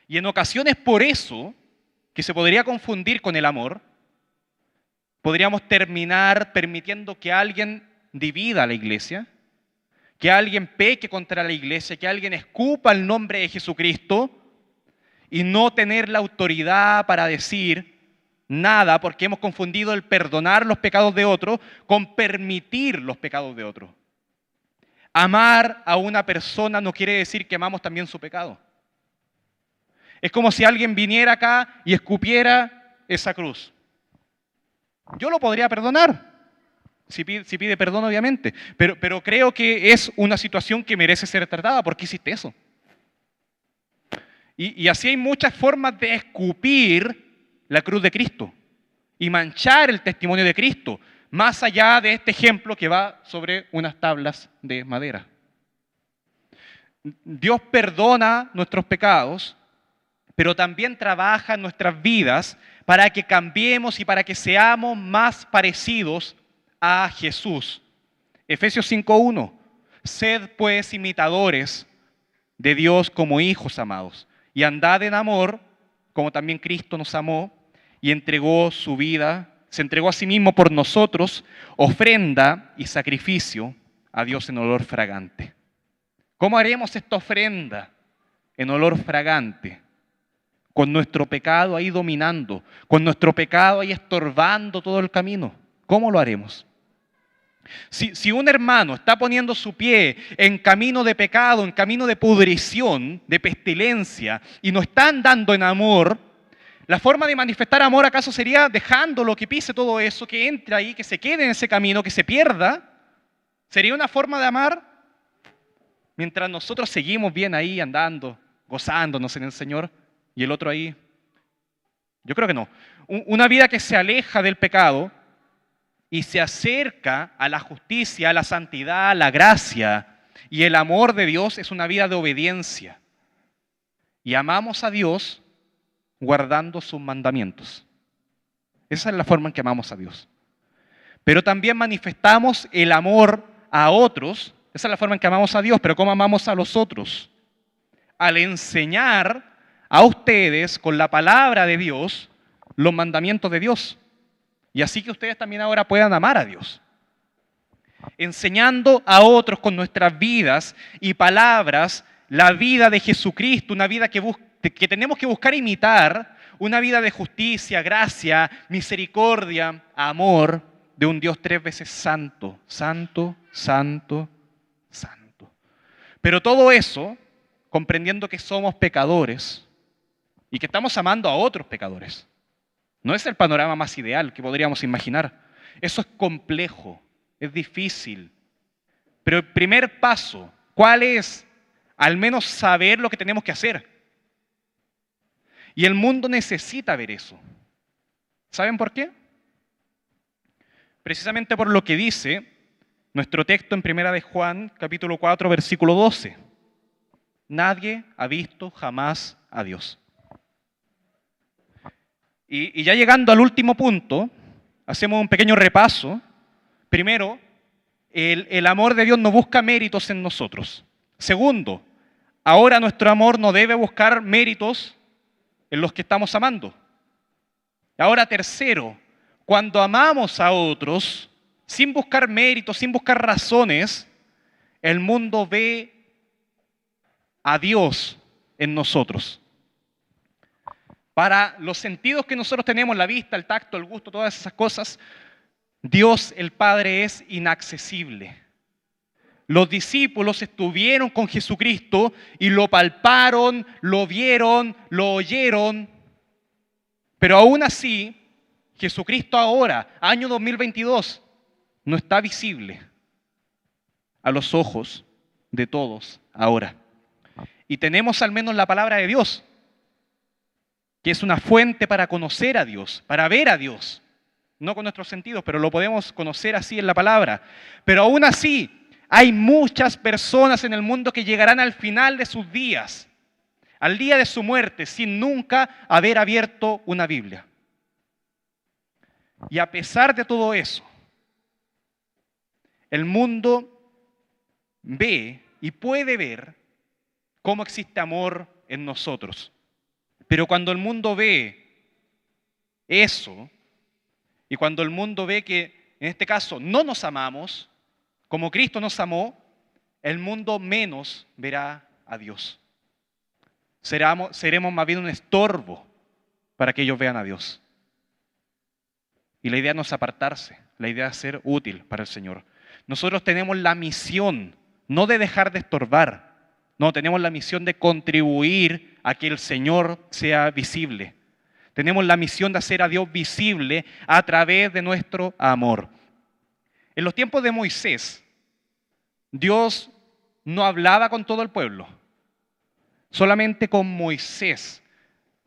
Y en ocasiones por eso, que se podría confundir con el amor, podríamos terminar permitiendo que alguien divida a la iglesia, que alguien peque contra la iglesia, que alguien escupa el nombre de Jesucristo y no tener la autoridad para decir nada porque hemos confundido el perdonar los pecados de otro con permitir los pecados de otro. Amar a una persona no quiere decir que amamos también su pecado. Es como si alguien viniera acá y escupiera esa cruz. Yo lo podría perdonar, si pide perdón obviamente, pero creo que es una situación que merece ser tratada. ¿Por qué hiciste eso? Y así hay muchas formas de escupir la cruz de Cristo y manchar el testimonio de Cristo, más allá de este ejemplo que va sobre unas tablas de madera. Dios perdona nuestros pecados, pero también trabaja en nuestras vidas para que cambiemos y para que seamos más parecidos a Jesús. Efesios 5:1. Sed pues imitadores de Dios como hijos amados, y andad en amor, como también Cristo nos amó y entregó su vida, se entregó a sí mismo por nosotros, ofrenda y sacrificio a Dios en olor fragante. ¿Cómo haremos esta ofrenda en olor fragante? Con nuestro pecado ahí dominando, con nuestro pecado ahí estorbando todo el camino. ¿Cómo lo haremos? Si un hermano está poniendo su pie en camino de pecado, en camino de pudrición, de pestilencia, y no está andando en amor, la forma de manifestar amor acaso sería dejándolo que pise todo eso, que entre ahí, que se quede en ese camino, que se pierda. ¿Sería una forma de amar? Mientras nosotros seguimos bien ahí andando, gozándonos en el Señor, y el otro ahí. Yo creo que no. Una vida que se aleja del pecado y se acerca a la justicia, a la santidad, a la gracia y el amor de Dios es una vida de obediencia. Y amamos a Dios guardando sus mandamientos. Esa es la forma en que amamos a Dios. Pero también manifestamos el amor a otros. Esa es la forma en que amamos a Dios, pero ¿cómo amamos a los otros? Al enseñar a ustedes con la palabra de Dios los mandamientos de Dios. Y así que ustedes también ahora puedan amar a Dios. Enseñando a otros con nuestras vidas y palabras la vida de Jesucristo, una vida que tenemos que buscar imitar, una vida de justicia, gracia, misericordia, amor de un Dios 3 veces santo, santo, santo, santo. Pero todo eso comprendiendo que somos pecadores y que estamos amando a otros pecadores. No es el panorama más ideal que podríamos imaginar. Eso es complejo, es difícil. Pero el primer paso, ¿cuál es? Al menos saber lo que tenemos que hacer. Y el mundo necesita ver eso. ¿Saben por qué? Precisamente por lo que dice nuestro texto en 1 de Juan, capítulo 4, versículo 12. Nadie ha visto jamás a Dios. Y ya llegando al último punto, hacemos un pequeño repaso. Primero, el amor de Dios no busca méritos en nosotros. Segundo, ahora nuestro amor no debe buscar méritos en los que estamos amando. Ahora tercero, cuando amamos a otros, sin buscar méritos, sin buscar razones, el mundo ve a Dios en nosotros. Para los sentidos que nosotros tenemos, la vista, el tacto, el gusto, todas esas cosas, Dios el Padre es inaccesible. Los discípulos estuvieron con Jesucristo y lo palparon, lo vieron, lo oyeron. Pero aún así, Jesucristo ahora, año 2022, no está visible a los ojos de todos ahora. Y tenemos al menos la palabra de Dios, que es una fuente para conocer a Dios, para ver a Dios. No con nuestros sentidos, pero lo podemos conocer así en la palabra. Pero aún así, hay muchas personas en el mundo que llegarán al final de sus días, al día de su muerte, sin nunca haber abierto una Biblia. Y a pesar de todo eso, el mundo ve y puede ver cómo existe amor en nosotros. Pero cuando el mundo ve eso, y cuando el mundo ve que en este caso no nos amamos, como Cristo nos amó, el mundo menos verá a Dios. Seremos más bien un estorbo para que ellos vean a Dios. Y la idea no es apartarse, la idea es ser útil para el Señor. Nosotros tenemos la misión, no de dejar de estorbar, no, tenemos la misión de contribuir a que el Señor sea visible. Tenemos la misión de hacer a Dios visible a través de nuestro amor. En los tiempos de Moisés, Dios no hablaba con todo el pueblo, solamente con Moisés.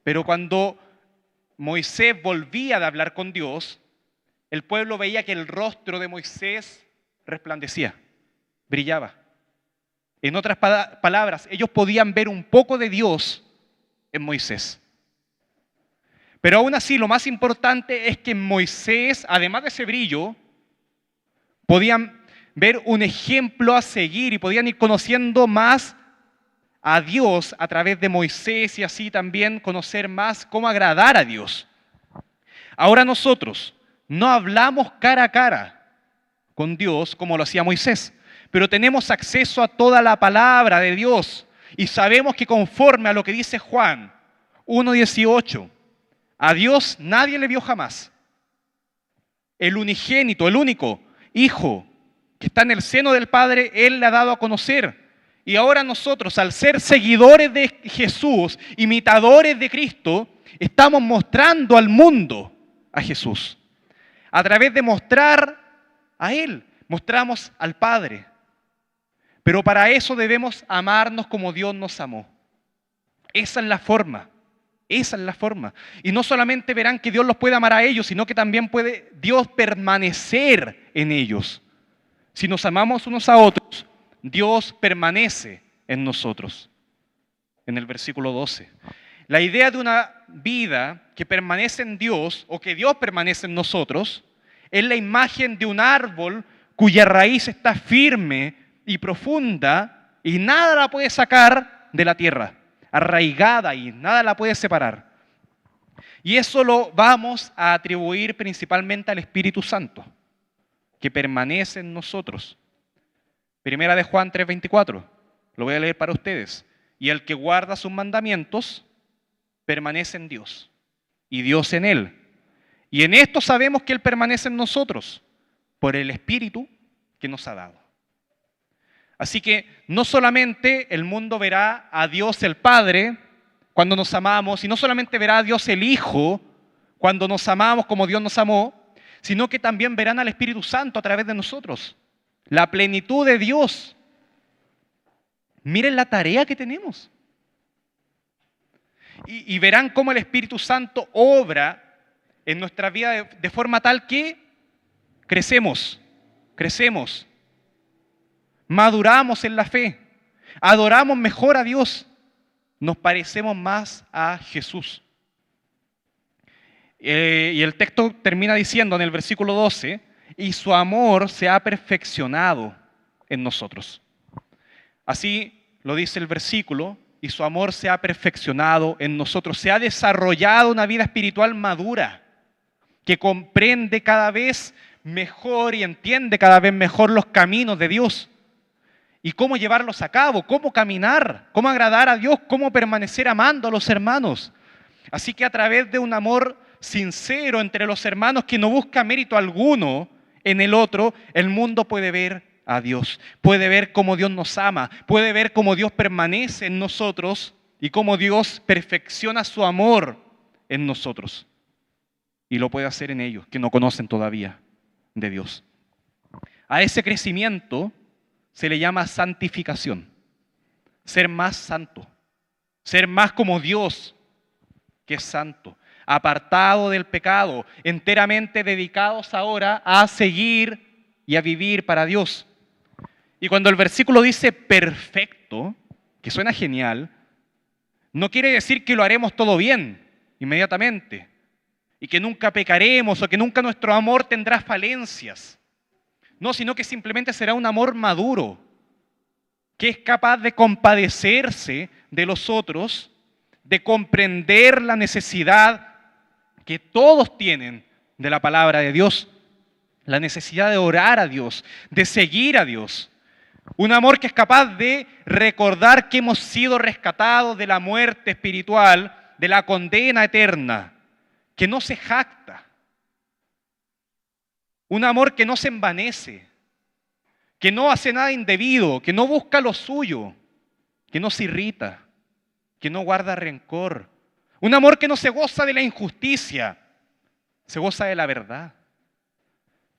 Pero cuando Moisés volvía de hablar con Dios, el pueblo veía que el rostro de Moisés resplandecía, brillaba. En otras palabras, ellos podían ver un poco de Dios en Moisés. Pero aún así, lo más importante es que en Moisés, además de ese brillo, podían ver un ejemplo a seguir y podían ir conociendo más a Dios a través de Moisés y así también conocer más cómo agradar a Dios. Ahora nosotros no hablamos cara a cara con Dios como lo hacía Moisés, pero tenemos acceso a toda la palabra de Dios y sabemos que conforme a lo que dice Juan 1:18, a Dios nadie le vio jamás. El unigénito, el único Hijo que está en el seno del Padre, Él le ha dado a conocer. Y ahora nosotros, al ser seguidores de Jesús, imitadores de Cristo, estamos mostrando al mundo a Jesús. A través de mostrar a Él, mostramos al Padre. Pero para eso debemos amarnos como Dios nos amó. Esa es la forma. Esa es la forma. Y no solamente verán que Dios los puede amar a ellos, sino que también puede Dios permanecer en ellos. Si nos amamos unos a otros, Dios permanece en nosotros. En el versículo 12. La idea de una vida que permanece en Dios o que Dios permanece en nosotros es la imagen de un árbol cuya raíz está firme y profunda y nada la puede sacar de la tierra, arraigada y nada la puede separar. Y eso lo vamos a atribuir principalmente al Espíritu Santo, que permanece en nosotros. Primera de Juan 3:24, lo voy a leer para ustedes. Y el que guarda sus mandamientos permanece en Dios y Dios en él. Y en esto sabemos que Él permanece en nosotros por el Espíritu que nos ha dado. Así que no solamente el mundo verá a Dios el Padre cuando nos amamos, y no solamente verá a Dios el Hijo cuando nos amamos como Dios nos amó, sino que también verán al Espíritu Santo a través de nosotros. La plenitud de Dios. Miren la tarea que tenemos. Y verán cómo el Espíritu Santo obra en nuestra vida de forma tal que crecemos, maduramos en la fe, adoramos mejor a Dios, nos parecemos más a Jesús. Y el texto termina diciendo en el versículo 12, y su amor se ha perfeccionado en nosotros. Así lo dice el versículo, y su amor se ha perfeccionado en nosotros, se ha desarrollado una vida espiritual madura, que comprende cada vez mejor y entiende cada vez mejor los caminos de Dios y cómo llevarlos a cabo, cómo caminar, cómo agradar a Dios, cómo permanecer amando a los hermanos. Así que a través de un amor sincero entre los hermanos que no busca mérito alguno en el otro, el mundo puede ver a Dios, puede ver cómo Dios nos ama, puede ver cómo Dios permanece en nosotros y cómo Dios perfecciona su amor en nosotros. Y lo puede hacer en ellos, que no conocen todavía de Dios. A ese crecimiento se le llama santificación, ser más santo, ser más como Dios, que es santo, apartado del pecado, enteramente dedicados ahora a seguir y a vivir para Dios. Y cuando el versículo dice perfecto, que suena genial, no quiere decir que lo haremos todo bien, inmediatamente, y que nunca pecaremos o que nunca nuestro amor tendrá falencias. No, sino que simplemente será un amor maduro, que es capaz de compadecerse de los otros, de comprender la necesidad que todos tienen de la palabra de Dios, la necesidad de orar a Dios, de seguir a Dios. Un amor que es capaz de recordar que hemos sido rescatados de la muerte espiritual, de la condena eterna, que no se jacta. Un amor que no se envanece, que no hace nada indebido, que no busca lo suyo, que no se irrita, que no guarda rencor. Un amor que no se goza de la injusticia, se goza de la verdad.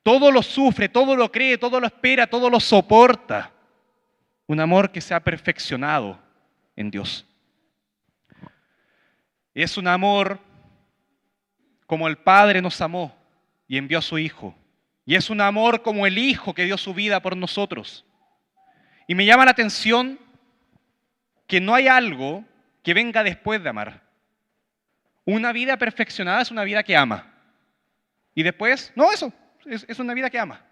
Todo lo sufre, todo lo cree, todo lo espera, todo lo soporta. Un amor que se ha perfeccionado en Dios. Es un amor como el Padre nos amó y envió a su Hijo. Y es un amor como el Hijo que dio su vida por nosotros. Y me llama la atención que no hay algo que venga después de amar. Una vida perfeccionada es una vida que ama. Y después, no, eso, es una vida que ama.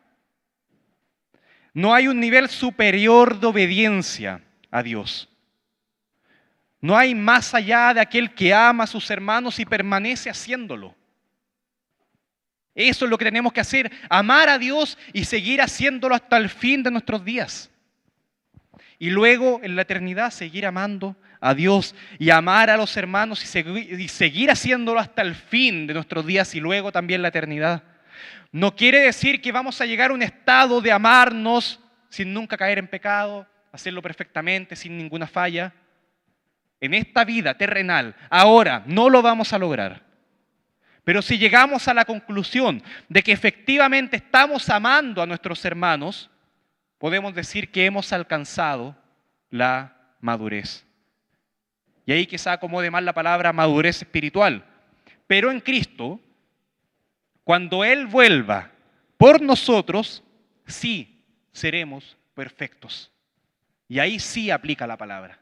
No hay un nivel superior de obediencia a Dios. No hay más allá de aquel que ama a sus hermanos y permanece haciéndolo. Eso es lo que tenemos que hacer, amar a Dios y seguir haciéndolo hasta el fin de nuestros días. Y luego en la eternidad seguir amando a Dios y amar a los hermanos y seguir haciéndolo hasta el fin de nuestros días y luego también la eternidad. No quiere decir que vamos a llegar a un estado de amarnos sin nunca caer en pecado, hacerlo perfectamente, sin ninguna falla. En esta vida terrenal, ahora, no lo vamos a lograr. Pero si llegamos a la conclusión de que efectivamente estamos amando a nuestros hermanos, podemos decir que hemos alcanzado la madurez. Y ahí quizá acomode más la palabra madurez espiritual. Pero en Cristo, cuando Él vuelva por nosotros, sí seremos perfectos. Y ahí sí aplica la palabra.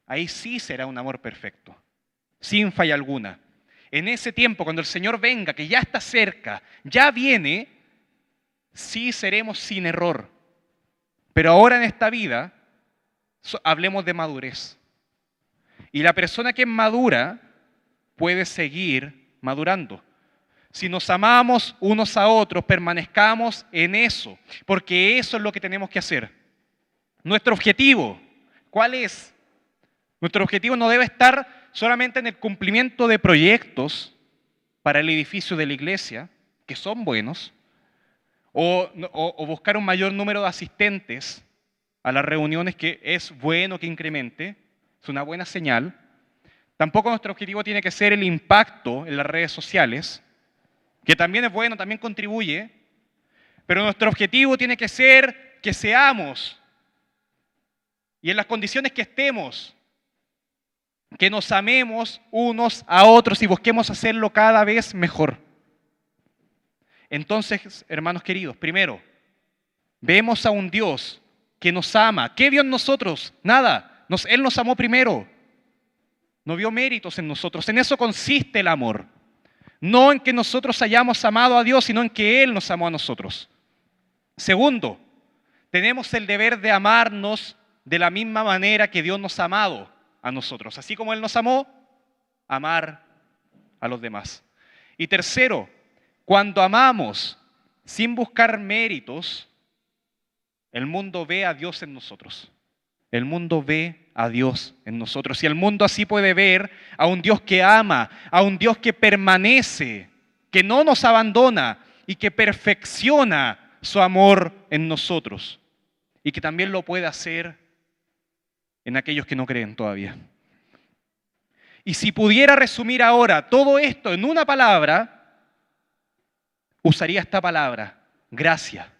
Ahí sí será un amor perfecto, sin falla alguna. En ese tiempo, cuando el Señor venga, que ya está cerca, ya viene, sí seremos sin error. Pero ahora en esta vida, hablemos de madurez. Y la persona que es madura puede seguir madurando. Si nos amamos unos a otros, permanezcamos en eso, porque eso es lo que tenemos que hacer. Nuestro objetivo, ¿cuál es? Nuestro objetivo no debe estar solamente en el cumplimiento de proyectos para el edificio de la iglesia, que son buenos, o buscar un mayor número de asistentes a las reuniones, que es bueno que incremente, es una buena señal. Tampoco nuestro objetivo tiene que ser el impacto en las redes sociales, que también es bueno, también contribuye, pero nuestro objetivo tiene que ser que seamos, y en las condiciones que estemos, que nos amemos unos a otros y busquemos hacerlo cada vez mejor. Entonces, hermanos queridos, primero, vemos a un Dios que nos ama. ¿Qué vio en nosotros? Nada. Él nos amó primero. No vio méritos en nosotros. En eso consiste el amor. No en que nosotros hayamos amado a Dios, sino en que Él nos amó a nosotros. Segundo, tenemos el deber de amarnos de la misma manera que Dios nos ha amado a nosotros. Así como Él nos amó, amar a los demás. Y tercero, cuando amamos sin buscar méritos, el mundo ve a Dios en nosotros. El mundo ve a Dios en nosotros. Y el mundo así puede ver a un Dios que ama, a un Dios que permanece, que no nos abandona y que perfecciona su amor en nosotros y que también lo puede hacer en aquellos que no creen todavía. Y si pudiera resumir ahora todo esto en una palabra, usaría esta palabra: gracia.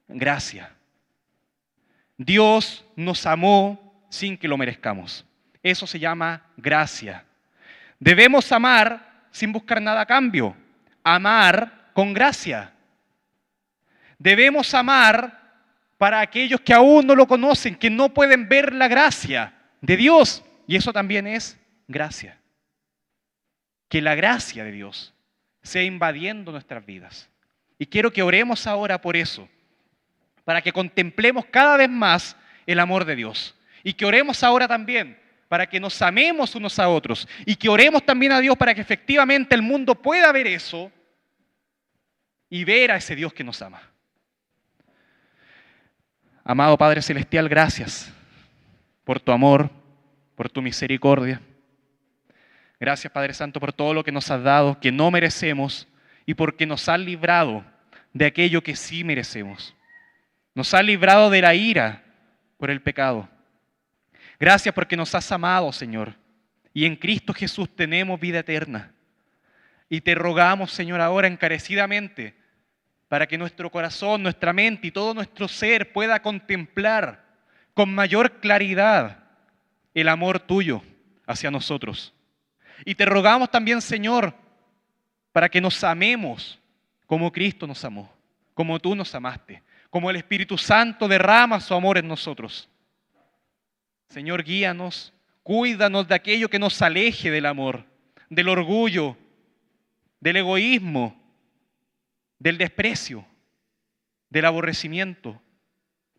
Gracia. Dios nos amó sin que lo merezcamos. Eso se llama gracia. Debemos amar sin buscar nada a cambio. Amar con gracia. Debemos amar para aquellos que aún no lo conocen, que no pueden ver la gracia de Dios. Y eso también es gracia. Que la gracia de Dios sea invadiendo nuestras vidas. Y quiero que oremos ahora por eso, para que contemplemos cada vez más el amor de Dios. Y que oremos ahora también para que nos amemos unos a otros. Y que oremos también a Dios para que efectivamente el mundo pueda ver eso y ver a ese Dios que nos ama. Amado Padre Celestial, gracias por tu amor, por tu misericordia. Gracias, Padre Santo, por todo lo que nos has dado, que no merecemos, y porque nos has librado de aquello que sí merecemos. Nos has librado de la ira por el pecado. Gracias porque nos has amado, Señor, y en Cristo Jesús tenemos vida eterna. Y te rogamos, Señor, ahora encarecidamente, para que nuestro corazón, nuestra mente y todo nuestro ser pueda contemplar con mayor claridad el amor tuyo hacia nosotros. Y te rogamos también, Señor, para que nos amemos como Cristo nos amó, como tú nos amaste, como el Espíritu Santo derrama su amor en nosotros. Señor, guíanos, cuídanos de aquello que nos aleje del amor, del orgullo, del egoísmo, del desprecio, del aborrecimiento.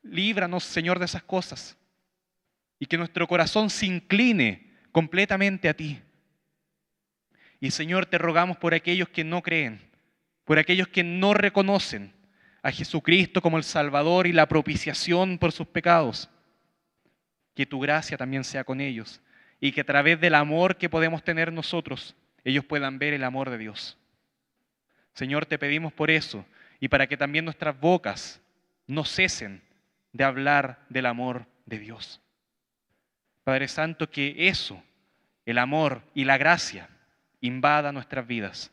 Líbranos, Señor, de esas cosas y que nuestro corazón se incline completamente a ti. Y Señor, te rogamos por aquellos que no creen, por aquellos que no reconocen a Jesucristo como el Salvador y la propiciación por sus pecados. Que tu gracia también sea con ellos y que a través del amor que podemos tener nosotros, ellos puedan ver el amor de Dios. Señor, te pedimos por eso y para que también nuestras bocas no cesen de hablar del amor de Dios. Padre Santo, que eso, el amor y la gracia, invada nuestras vidas,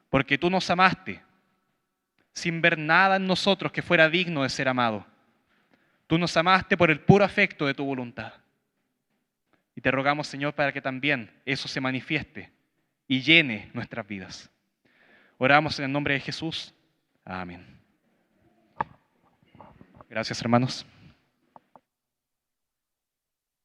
porque tú nos amaste sin ver nada en nosotros que fuera digno de ser amado. Tú nos amaste por el puro afecto de tu voluntad. Y te rogamos, Señor, para que también eso se manifieste y llene nuestras vidas. Oramos en el nombre de Jesús. Amén. Gracias, hermanos.